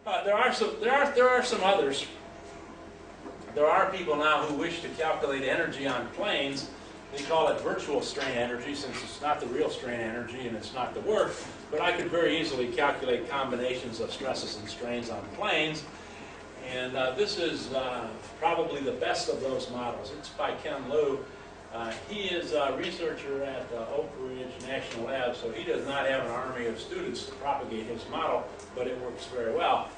There are some others. There are people now who wish to calculate energy on planes. They call it virtual strain energy, since it's not the real strain energy and it's not the work. But I could very easily calculate combinations of stresses and strains on planes. And this is probably the best of those models. It's by Ken Liu. He is a researcher at Oak Ridge National Lab, so he does not have an army of students to propagate his model, but it works very well.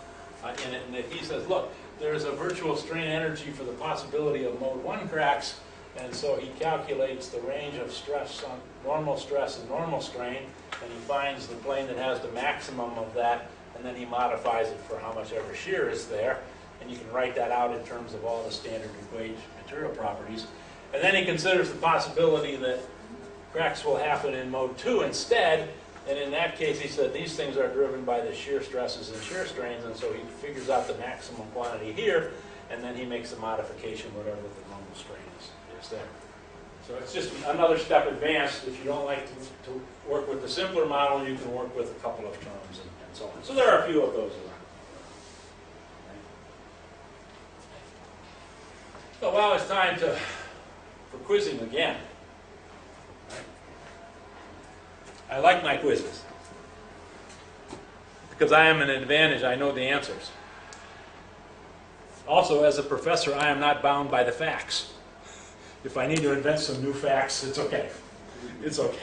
And he says, look, there's a virtual strain energy for the possibility of mode 1 cracks, and so he calculates the range of stress on normal stress and normal strain, and he finds the plane that has the maximum of that, and then he modifies it for how much ever shear is there, and you can write that out in terms of all the standard gauge material properties. And then he considers the possibility that cracks will happen in mode 2 instead, and in that case he said these things are driven by the shear stresses and shear strains, and so he figures out the maximum quantity here, and then he makes a modification whatever the normal strain is there. So it's just another step advanced. If you don't like to work with the simpler model, you can work with a couple of terms and so on. So there are a few of those around. So now it's time for quizzing again. I like my quizzes because I am an advantage. I know the answers. Also, as a professor, I am not bound by the facts. If I need to invent some new facts, it's okay. It's okay.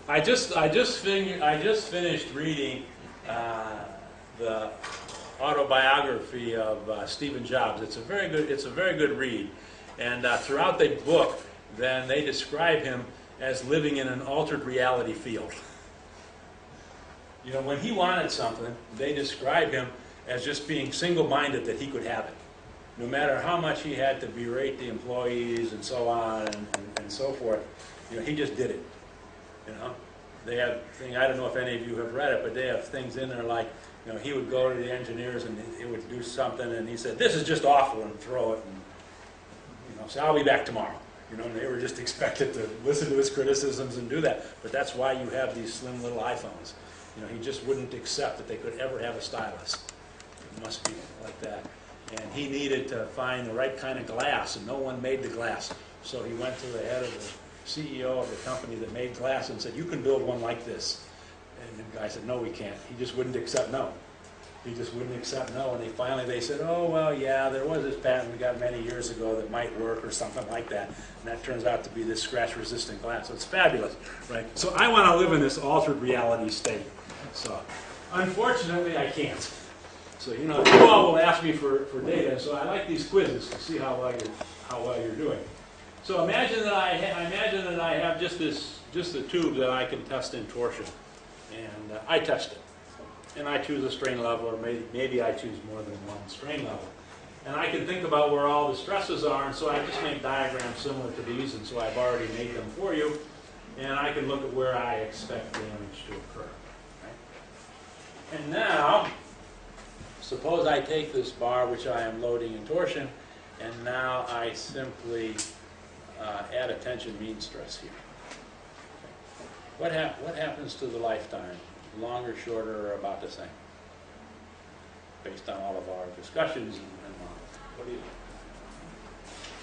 I just finished reading the autobiography of Stephen Jobs. It's a very good read, and throughout the book, then they describe him as living in an altered reality field. You know, when he wanted something, they describe him as just being single-minded that he could have it. No matter how much he had to berate the employees and so on and so forth, you know, he just did it. You know, they have things, I don't know if any of you have read it, but they have things in there like, you know, he would go to the engineers and he would do something and he said, "This is just awful," and throw it and, you know, say, "I'll be back tomorrow." You know, and they were just expected to listen to his criticisms and do that. But that's why you have these slim little iPhones. You know, he just wouldn't accept that they could ever have a stylus. It must be like that. And he needed to find the right kind of glass, and no one made the glass. So he went to the head of the CEO of the company that made glass and said, "You can build one like this." And the guy said, "No, we can't." He just wouldn't accept no. He just wouldn't accept no. And they said, "Oh, well, yeah, there was this patent we got many years ago that might work," or something like that. And that turns out to be this scratch-resistant glass. So it's fabulous, right? So I want to live in this altered reality state. So unfortunately, I can't. So, you know, you all will ask me for data, so I like these quizzes to see how well you're doing. So imagine that I have just a tube that I can test in torsion, and I test it, and I choose a strain level, or maybe I choose more than one strain level, and I can think about where all the stresses are, and so I just make diagrams similar to these, and so I've already made them for you, and I can look at where I expect damage to occur. Right? And now, suppose I take this bar, which I am loading in torsion, and now I simply add a tension mean stress here. What happens to the lifetime? Longer, shorter, or about the same? Based on all of our discussions and models. What do you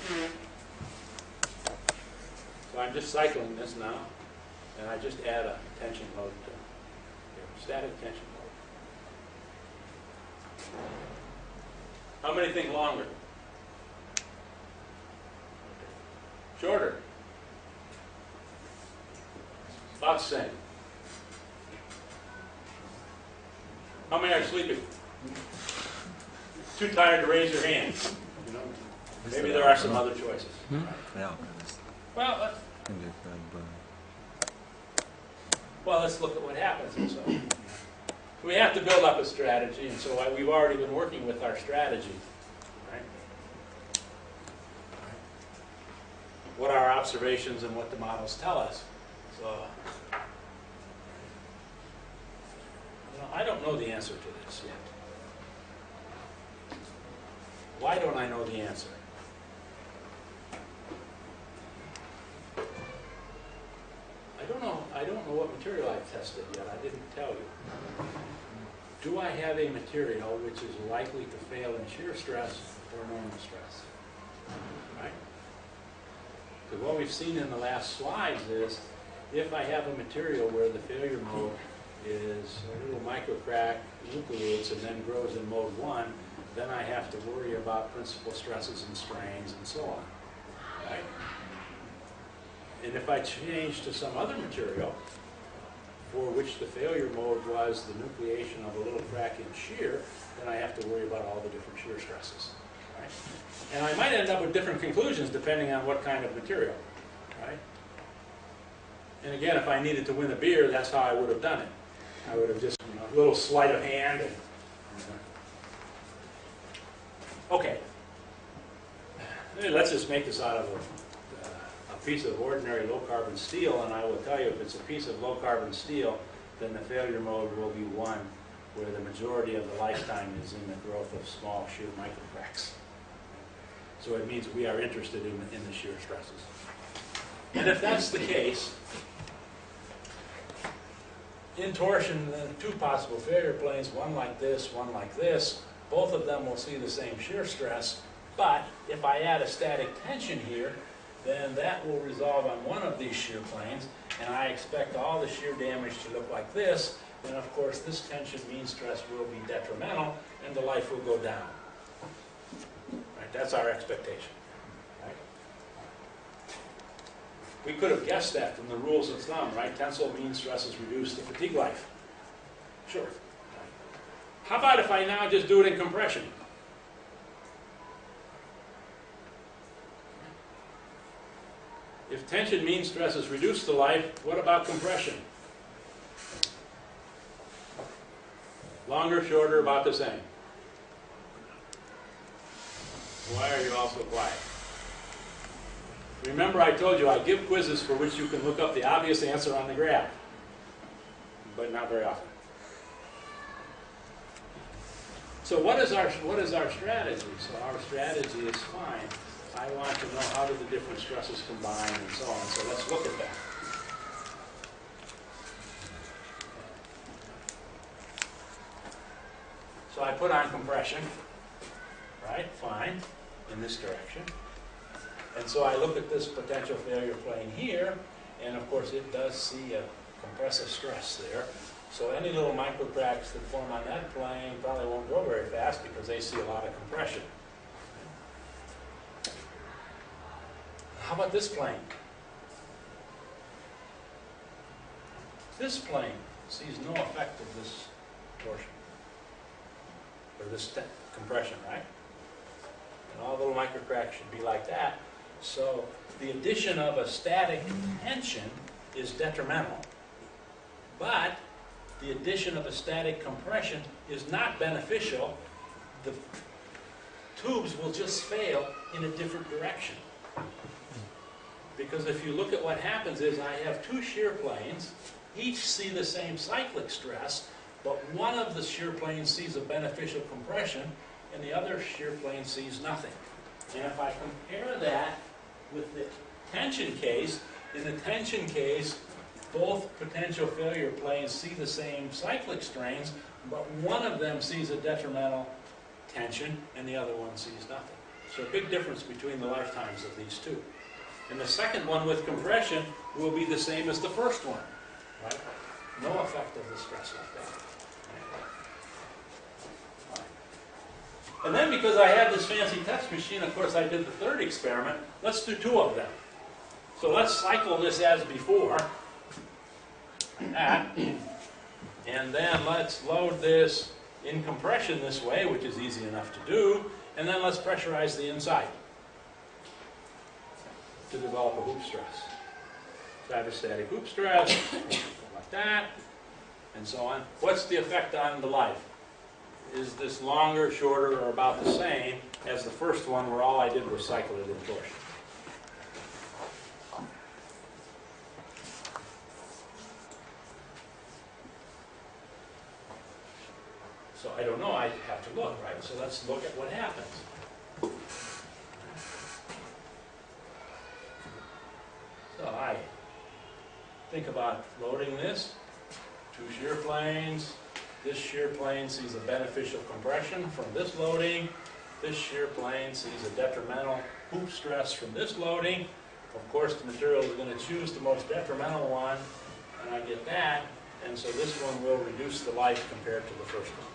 think? So I'm just cycling this now, and I just add a tension load to here, static tension load. How many think longer? Shorter? About the same. How many are sleeping? Too tired to raise your hand. You know, maybe there are some other choices. Yeah. Well, let's look at what happens. And so we have to build up a strategy, and so we've already been working with our strategy. Right? What our observations and what the models tell us. So, I don't know the answer to this yet. Why don't I know the answer? I don't know what material I've tested yet. I didn't tell you. do I have a material which is likely to fail in shear stress or normal stress? Right? Because what we've seen in the last slides is, if I have a material where the failure mode is a little microcrack, nucleates, and then grows in mode 1, then I have to worry about principal stresses and strains and so on. Right? And if I change to some other material for which the failure mode was the nucleation of a little crack in shear, then I have to worry about all the different shear stresses. Right? And I might end up with different conclusions depending on what kind of material. Right? And again, if I needed to win a beer, that's how I would have done it. I would have just, a little sleight of hand. And, okay. Let's just make this out of a piece of ordinary low-carbon steel, and I will tell you, if it's a piece of low-carbon steel, then the failure mode will be one where the majority of the lifetime is in the growth of small shear microcracks. So it means we are interested in the shear stresses. And if that's the case, in torsion, then two possible failure planes, one like this, one like this, both of them will see the same shear stress, but if I add a static tension here, then that will resolve on one of these shear planes, and I expect all the shear damage to look like this, then of course this tension mean stress will be detrimental, and the life will go down. Right? That's our expectation. Right? We could have guessed that from the rules of thumb, right? Tensile mean stresses reduce the fatigue life. Sure. How about if I now just do it in compression? If tension mean stresses reduce the life, what about compression? Longer, shorter, about the same. Why are you all so quiet? Remember, I told you I give quizzes for which you can look up the obvious answer on the graph, but not very often. So what is our strategy? So our strategy is fine. I want to know how do the different stresses combine and so on. So let's look at that. So I put on compression, right? Fine, in this direction. And so I look at this potential failure plane here, and of course it does see a compressive stress there. So any little microcracks that form on that plane probably won't grow very fast because they see a lot of compression. How about this plane? This plane sees no effect of this torsion, or this compression, right? And all the little microcracks should be like that. So the addition of a static tension is detrimental, but the addition of a static compression is not beneficial. The tubes will just fail in a different direction. Because if you look at what happens is I have two shear planes, each see the same cyclic stress, but one of the shear planes sees a beneficial compression and the other shear plane sees nothing. And if I compare that with the tension case, in the tension case, both potential failure planes see the same cyclic strains, but one of them sees a detrimental tension and the other one sees nothing. So a big difference between the lifetimes of these two. And the second one with compression will be the same as the first one. Right? No effect of the stress like that. And then because I have this fancy test machine, of course I did the third experiment. Let's do two of them. So let's cycle this as before. And then let's load this in compression this way, which is easy enough to do. And then let's pressurize the inside to develop a hoop stress. So I have a static hoop stress, like that, and so on. What's the effect on the life? Is this longer, shorter, or about the same as the first one where all I did was cycle it in torsion? So I don't know, I have to look, right? So let's look at what happens. So I think about loading this, two shear planes, This shear plane sees a beneficial compression from this loading. This shear plane sees a detrimental hoop stress from this loading. Of course, the material is going to choose the most detrimental one, and I get that. And so this one will reduce the life compared to the first one.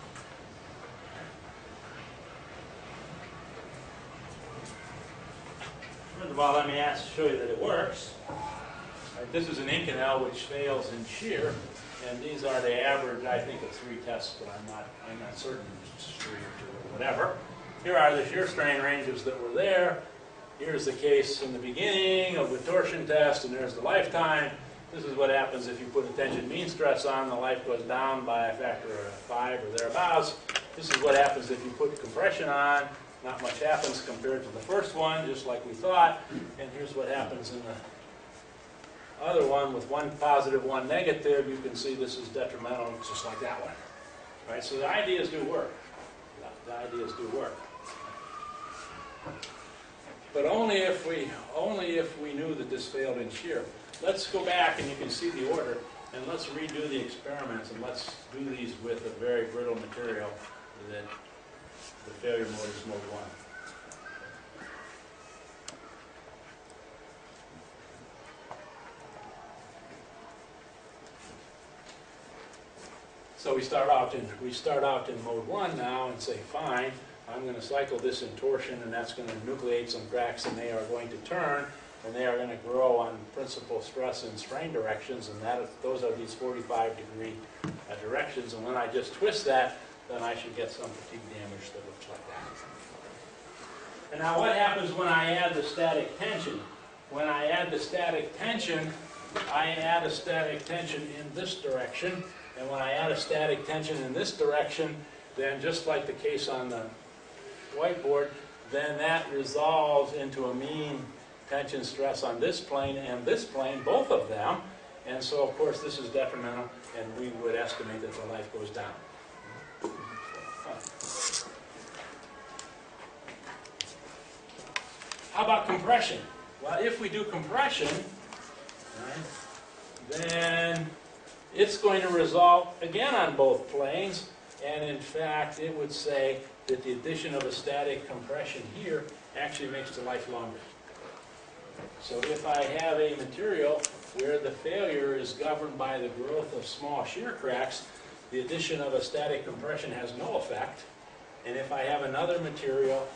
First of all, let me show you that it works. Right, this is an Inconel which fails in shear, and these are the average, I think, of 3 tests, but I'm not certain, it's 3 or 2 or whatever. Here are the shear strain ranges that were there. Here's the case in the beginning of the torsion test, and there's the lifetime. This is what happens if you put a tension mean stress on. The life goes down by a factor of 5 or thereabouts. This is what happens if you put compression on. Not much happens compared to the first one, just like we thought. And here's what happens in the other one with 1 positive, 1 negative. You can see this is detrimental, just like that one. Right? So the ideas do work. The ideas do work. But only if we knew that this failed in shear. Let's go back, and you can see the order, and let's redo the experiments, and let's do these with a very brittle material that the failure mode is mode 1. So we start out in mode 1 now and say, fine, I'm going to cycle this in torsion, and that's going to nucleate some cracks, and they are going to turn, and they are going to grow on principal stress and strain directions, and those are these 45-degree directions. And when I just twist that, then I should get some fatigue damage that looks like that. And now what happens when I add the static tension? When I add the static tension, I add a static tension in this direction, and when I add a static tension in this direction, then just like the case on the whiteboard, then that resolves into a mean tension stress on this plane and this plane, both of them. And so, of course, this is detrimental, and we would estimate that the life goes down. How about compression? Well, if we do compression, right, then it's going to resolve again on both planes. And in fact, it would say that the addition of a static compression here actually makes the life longer. So if I have a material where the failure is governed by the growth of small shear cracks, the addition of a static compression has no effect. And if I have another material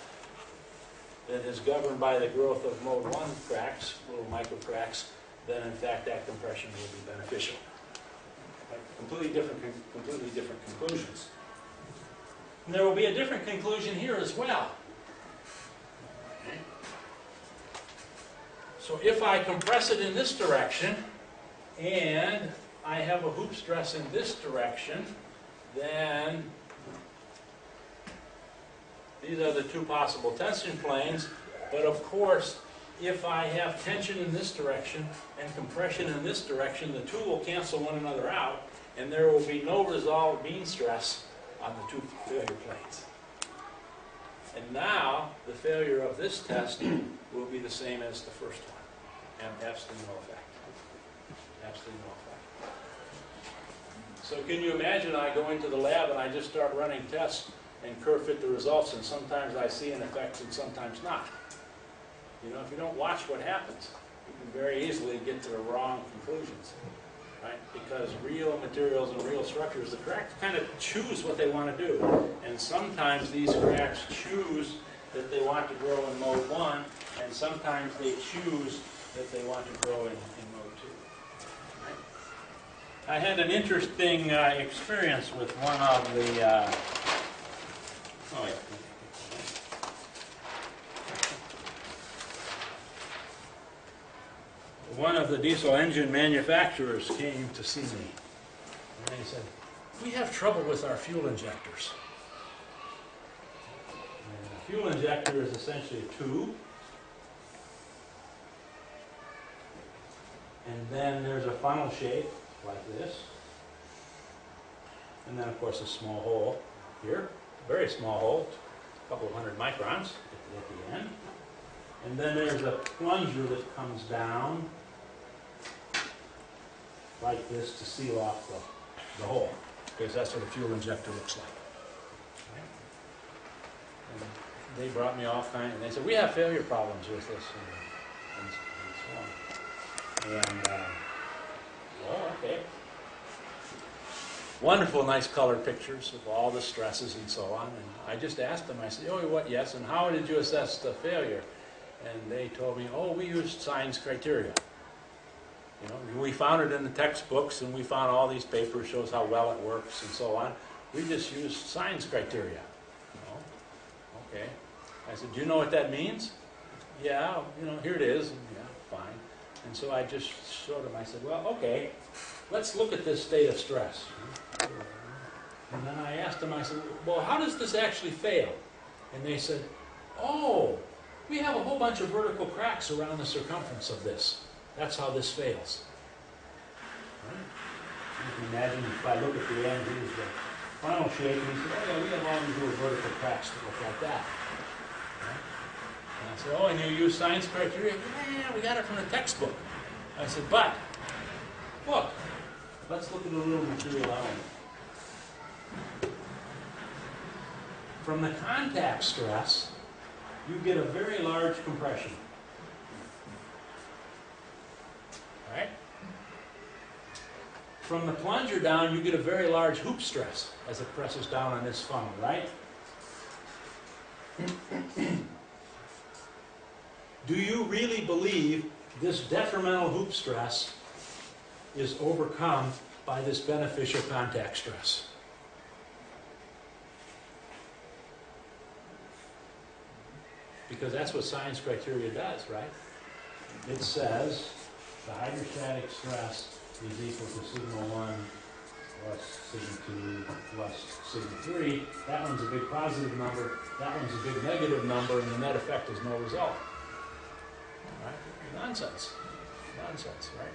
that is governed by the growth of mode 1 cracks, little micro cracks, then in fact that compression will be beneficial. Right? Completely different conclusions. And there will be a different conclusion here as well. Okay. So if I compress it in this direction, and I have a hoop stress in this direction, then these are the 2 possible tension planes. But of course, if I have tension in this direction and compression in this direction, the 2 will cancel one another out, and there will be no resolved mean stress on the 2 failure planes. And now, the failure of this test will be the same as the first one, and absolutely no effect. Absolutely no effect. So can you imagine I go into the lab and I just start running tests and curve fit the results, and sometimes I see an effect and sometimes not. You know, if you don't watch what happens, you can very easily get to the wrong conclusions, right? Because real materials and real structures, the cracks kind of choose what they want to do. And sometimes these cracks choose that they want to grow in mode 1, and sometimes they choose that they want to grow in mode 2. Right? I had an interesting experience with one of the one of the diesel engine manufacturers came to see me, and they said, "We have trouble with our fuel injectors." And a fuel injector is essentially a tube, and then there's a funnel shape like this, and then of course a small hole here, a very small hole, a couple of 100 microns at the end, and then there's a plunger that comes down like this to seal off the hole. because that's what a fuel injector looks like. And they brought me all kinds, and they said, we have failure problems with this, and so on. And, oh, okay. Wonderful, nice color pictures of all the stresses and so on. And I just asked them, I said, oh, what, yes, and how did you assess the failure? And they told me, oh, we used science criteria. You know, we found it in the textbooks, and we found all these papers shows how well it works and so on. We just used science criteria. Okay. I said, do you know what that means? Yeah, you know, here it is. And yeah, fine. And so I just showed them, I said, well, okay, let's look at this state of stress. And then I asked them, I said, well, how does this actually fail? And they said, oh, we have a whole bunch of vertical cracks around the circumference of this. That's how this fails. Right? You can imagine if I look at the end, here's the final shape, and he said, oh yeah, we have all these little vertical cracks that look like that. Right? And I said, oh, and you use science criteria? Yeah, we got it from the textbook. I said, but, look, let's look at a little material element. From the contact stress, you get a very large compression. Right? From the plunger down, you get a very large hoop stress as it presses down on this funnel, right? Do you really believe this detrimental hoop stress is overcome by this beneficial contact stress? Because that's what science criteria does, right? It says the hydrostatic stress is equal to sigma 1 plus sigma 2 plus sigma 3. That one's a big positive number, that one's a big negative number, and the net effect is no result. Right? Nonsense. Nonsense, right?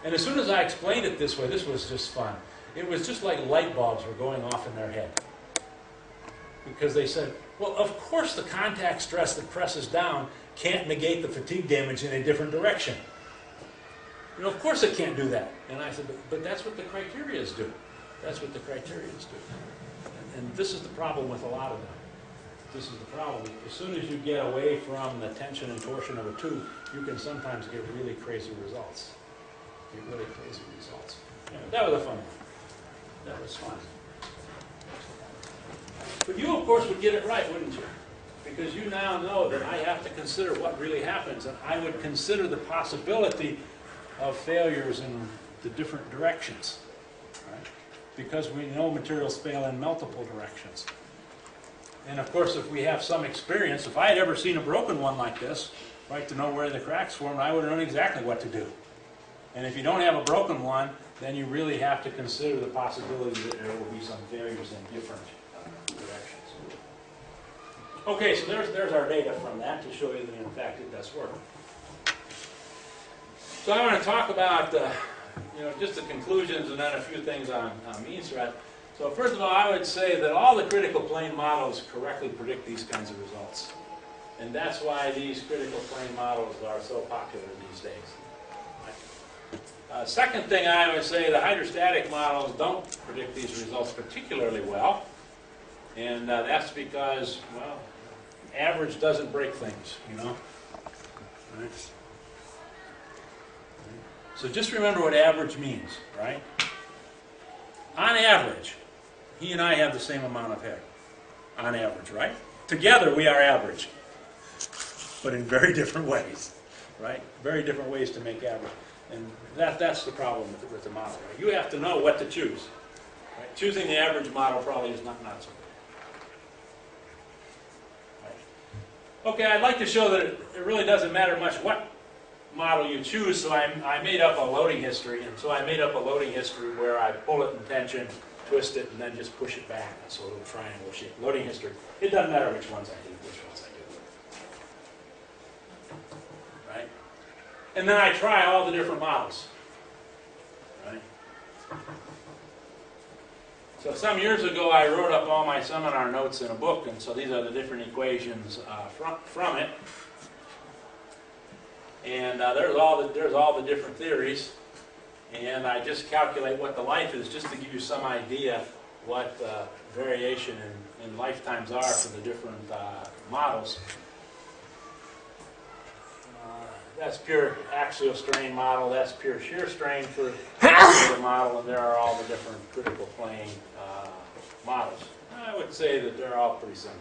And as soon as I explained it this way, this was just fun. It was just like light bulbs were going off in their head. Because they said, well, of course the contact stress that presses down can't negate the fatigue damage in a different direction. You know, of course it can't do that. And I said, but that's what the criterias do. That's what the criterias do. And this is the problem with a lot of them. This is the problem. As soon as you get away from the tension and torsion of a tube, you can sometimes get really crazy results. Get really crazy results. Yeah, that was a fun one. That was fun. But you, of course, would get it right, wouldn't you? Because you now know that I have to consider what really happens, and I would consider the possibility of failures in the different directions, right? Because we know materials fail in multiple directions. And of course, if we have some experience, if I had ever seen a broken one like this, right, to know where the cracks formed, I would have known exactly what to do. And if you don't have a broken one, then you really have to consider the possibility that there will be some failures in different directions. Okay, so there's our data from that to show you that in fact it does work. So I want to talk about just the conclusions and then a few things on mean stress. So first of all, I would say that all the critical plane models correctly predict these kinds of results. And that's why these critical plane models are so popular these days. Second thing I would say, the hydrostatic models don't predict these results particularly well. And that's because, well, average doesn't break things, you know. Right. So just remember what average means, right? On average, he and I have the same amount of hair. On average, right? Together we are average. But in very different ways, right? Very different ways to make average. And that's the problem with the model, right? You have to know what to choose. Right? Choosing the average model probably is not so good. Right? Okay, I'd like to show that it really doesn't matter much what model you choose, so I made up a loading history, and so I made up a loading history where I pull it in tension, twist it, and then just push it back. That's a little triangle shape. Loading history. It doesn't matter which ones I do, which ones I do. Right? And then I try all the different models. Right? So some years ago I wrote up all my seminar notes in a book, and so these are the different equations from it. And there's all the different theories. and I just calculate what the life is, just to give you some idea what variation in lifetimes are for the different models. That's pure axial strain model, that's pure shear strain for the model, and there are all the different critical plane models. I would say that they're all pretty similar.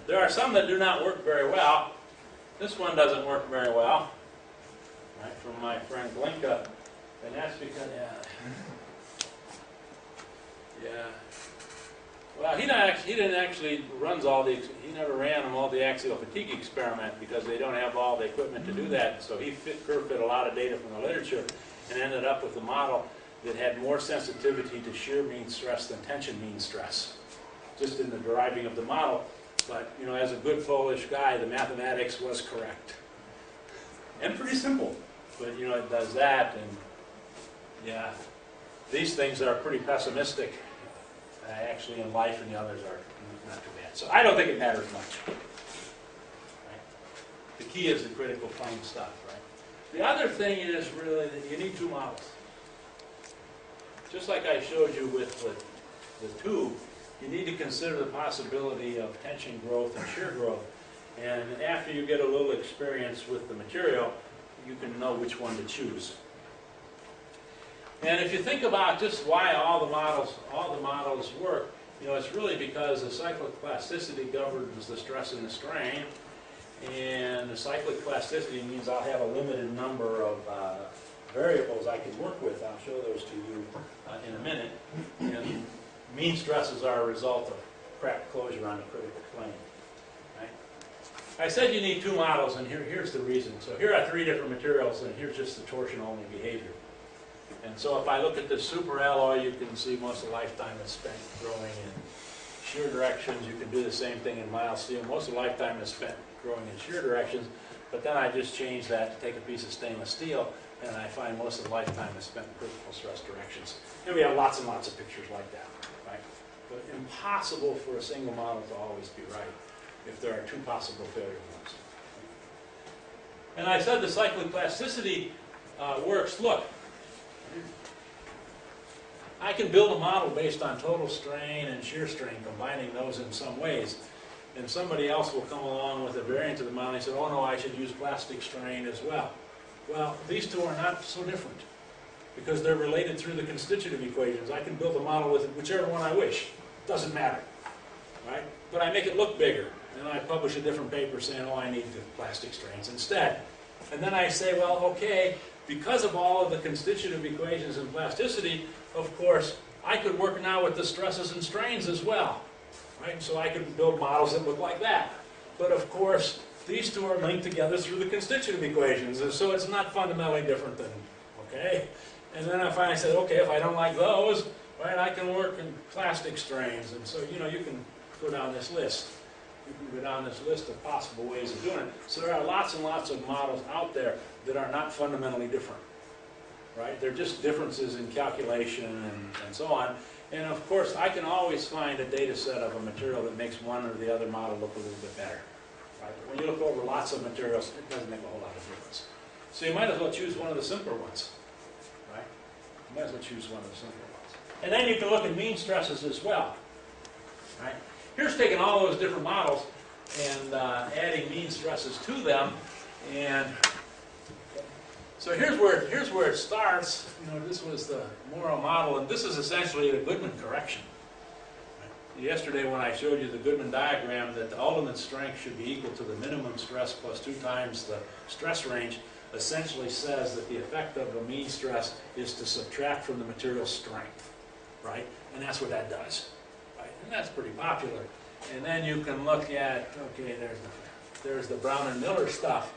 There are some that do not work very well. This one doesn't work very well, right, from my friend Glinka, and that's because, well, he didn't actually he never ran a multi-axial fatigue experiment because they don't have all the equipment to do that. So he curve fit a lot of data from the literature and ended up with a model that had more sensitivity to shear mean stress than tension mean stress, just in the deriving of the model. But, you know, as a good Polish guy, the mathematics was correct. And pretty simple. But, you know, it does that, and, yeah, these things are pretty pessimistic, actually, in life, and the others are not too bad. So I don't think it matters much. Right? The key is the critical plane stuff, right? The other thing is really that you need two models. Just like I showed you with the tube, you need to consider the possibility of tension growth and shear growth. And after you get a little experience with the material, you can know which one to choose. And if you think about just why all the models work, you know, it's really because the cyclic plasticity governs the stress and the strain. And the cyclic plasticity means I'll have a limited number of variables I can work with. I'll show those to you in a minute. And mean stresses are a result of crack closure on the critical plane. Right? I said you need two models, and here's the reason. So here are three different materials, and here's just the torsion-only behavior. And so if I look at the super alloy, you can see most of the lifetime is spent growing in shear directions. You can do the same thing in mild steel. Most of the lifetime is spent growing in shear directions, but then I just change that to take a piece of stainless steel, and I find most of the lifetime is spent in critical stress directions. And we have lots and lots of pictures like that, right? But impossible for a single model to always be right if there are two possible failure modes. And I said the cyclic plasticity works. Look, I can build a model based on total strain and shear strain, combining those in some ways. And somebody else will come along with a variant of the model and say, oh no, I should use plastic strain as well. Well, these two are not so different because they're related through the constitutive equations. I can build a model with whichever one I wish. Doesn't matter, right? But I make it look bigger. And I publish a different paper saying, oh, I need the plastic strains instead. And then I say, well, okay, because of all of the constitutive equations in plasticity, of course, I could work now with the stresses and strains as well, right? So I could build models that look like that. But of course, these two are linked together through the constitutive equations, and so it's not fundamentally different than, okay? And then I finally said, okay, if I don't like those, right, I can work in plastic strains. And so, you know, you can go down this list. You can go down this list of possible ways of doing it. So there are lots and lots of models out there that are not fundamentally different, right? They're just differences in calculation and so on. And of course, I can always find a data set of a material that makes one or the other model look a little bit better, right? But when you look over lots of materials, it doesn't make a whole lot of difference. So you might as well choose one of the simpler ones, right? You might as well choose one of the simpler ones. And then you can look at mean stresses as well, right? Here's taking all those different models and adding mean stresses to them. And so here's where it starts. You know, this was the Morrow model, and this is essentially the Goodman correction. Right? Yesterday when I showed you the Goodman diagram that the ultimate strength should be equal to the minimum stress plus 2 times the stress range, essentially says that the effect of a mean stress is to subtract from the material's strength, right? And that's what that does. And that's pretty popular. And then you can look at, okay, there's the Brown and Miller stuff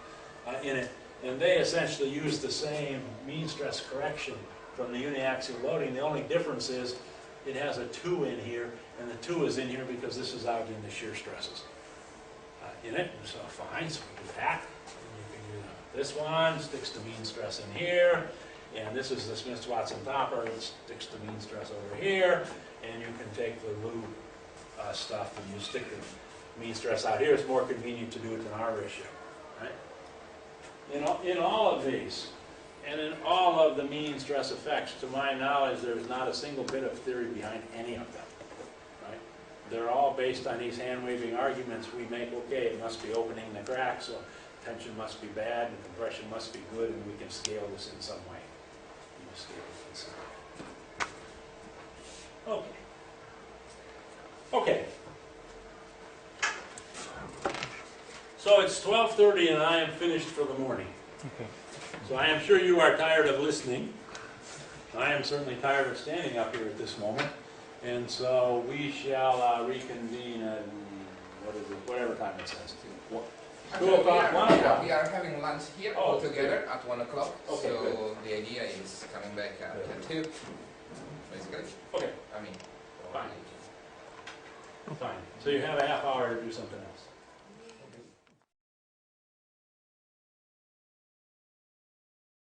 in it. And they essentially use the same mean stress correction from the uniaxial loading. The only difference is it has a 2 in here, and the 2 is in here because this is out in the shear stresses in it. So fine, so we do that. And you can do this one, sticks the mean stress in here. And this is the Smith-Watson topper, it sticks the mean stress over here. And you can take the lube stuff and you stick the mean stress out here. It's more convenient to do it than our ratio, right? In all of these, And in all of the mean stress effects, to my knowledge, there's not a single bit of theory behind any of them, right? They're all based on these hand-waving arguments we make. Okay, it must be opening the crack, so tension must be bad, and compression must be good, and we can scale this in some way. We can scale this in some way. Okay. Okay. So it's 12:30 and I am finished for the morning. Okay. So I am sure you are tired of listening. I am certainly tired of standing up here at this moment. And so we shall reconvene at, what is it, whatever time it says. 2 o'clock, 1 o'clock. We are having lunch here all together at 1 o'clock. Okay, so good. the idea is coming back at 2, basically. Okay, I mean, fine. Fine. So you have a half hour to do something else.